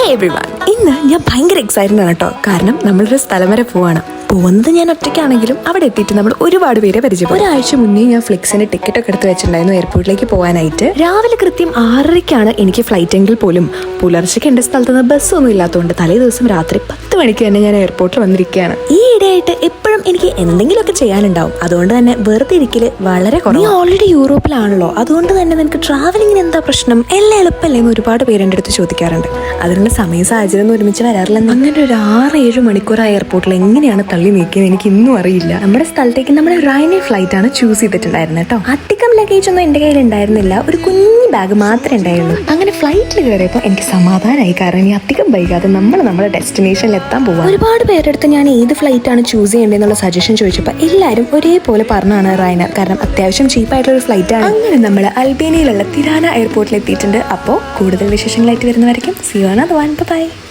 Hi everyone, ഇന്ന് ഞാൻ ഭയങ്കര എക്സൈറ്റഡ് ആണ് കേട്ടോ. കാരണം നമ്മളൊരു സ്ഥലം വരെ പോവാണ്. പോകുന്നത് ഞാൻ ഒറ്റയ്ക്കാണെങ്കിലും അവിടെ എത്തിയിട്ട് നമ്മൾ ഒരുപാട് പേരെ പരിചയം. ഒരാഴ്ച മുന്നേ ഞാൻ ഫ്ലിക്സിന്റെ ടിക്കറ്റ് ഒക്കെ എടുത്ത് വെച്ചിട്ടുണ്ടായിരുന്നു എയർപോർട്ടിലേക്ക് പോകാനായിട്ട്. രാവിലെ കൃത്യം 6:30 എനിക്ക് ഫ്ലൈറ്റ് എങ്കിൽ പോലും പുലർച്ചയ്ക്ക് എൻ്റെ സ്ഥലത്ത് നിന്ന് ബസ്സൊന്നും ഇല്ലാത്തതുകൊണ്ട് തലേ ദിവസം രാത്രി 10 മണിക്ക് തന്നെ ഞാൻ എയർപോർട്ടിൽ വന്നിരിക്കുകയാണ്. ഈ ഇടയായിട്ട് എപ്പോഴും എനിക്ക് എന്തെങ്കിലുമൊക്കെ ചെയ്യാനുണ്ടാവും. അതുകൊണ്ട് തന്നെ വെറുതെ ഇരിക്കല് വളരെ കുറവ്. നീ ഓൾറെഡി യൂറോപ്പിലാണല്ലോ, അതുകൊണ്ട് തന്നെ നിനക്ക് ട്രാവലിങ്ങിന് എന്താ പ്രശ്നം, എല്ലാം എളുപ്പമല്ലേ എന്ന് ഒരുപാട് പേര് എൻ്റെ അടുത്ത് ചോദിക്കാറുണ്ട്. അതിനുള്ള സമയ സാഹചര്യം ഒന്നും ഒരുമിച്ച് വരാറില്ല. അങ്ങനെ ഒരു 6-7 മണിക്കൂർ ആ എയർപോർട്ടിൽ എങ്ങനെയാണ് തള്ളി നീക്കിയത് എനിക്ക് ഇന്നും അറിയില്ല. നമ്മുടെ സ്ഥലത്തേക്ക് നമ്മുടെ റൈനർ ഫ്ലൈറ്റ് ആണ് ചൂസ് ചെയ്തിട്ടുണ്ടായിരുന്നത് കേട്ടോ. അധികം ലഗേജ് ഒന്നും എൻ്റെ കയ്യിൽ ഉണ്ടായിരുന്നില്ല, ഒരു കുഞ്ഞു ബാഗ് മാത്രമേ ഉണ്ടായുള്ളൂ. അങ്ങനെ ഫ്ലൈറ്റിൽ കയറിയപ്പോൾ എനിക്ക് സമാധാനമായി, കാരണം ഇനി അധികം വൈകാതെ നമ്മുടെ ഡെസ്റ്റിനേഷനിൽ എത്താൻ പോവാം. ഒരുപാട് പേരെടുത്ത് ഞാൻ ഏത് ഫ്ലൈറ്റ് ആണ് ചൂസ് ചെയ്യേണ്ടതെന്നുള്ള സജഷൻ ചോദിച്ചപ്പോൾ എല്ലാവരും ഒരേപോലെ പറഞ്ഞാണ് റൈനർ, കാരണം അത്യാവശ്യം ചീപ്പായിട്ടുള്ള ഒരു ഫ്ലൈറ്റ് ആണ്. അങ്ങനെ നമ്മൾ അൽബേനിയയിലുള്ള തിരാന എയർപോർട്ടിൽ എത്തിയിട്ടുണ്ട്. അപ്പോൾ കൂടുതൽ വിശേഷങ്ങളായിട്ട് വരുന്നവരേക്കും see you another one. Bye bye.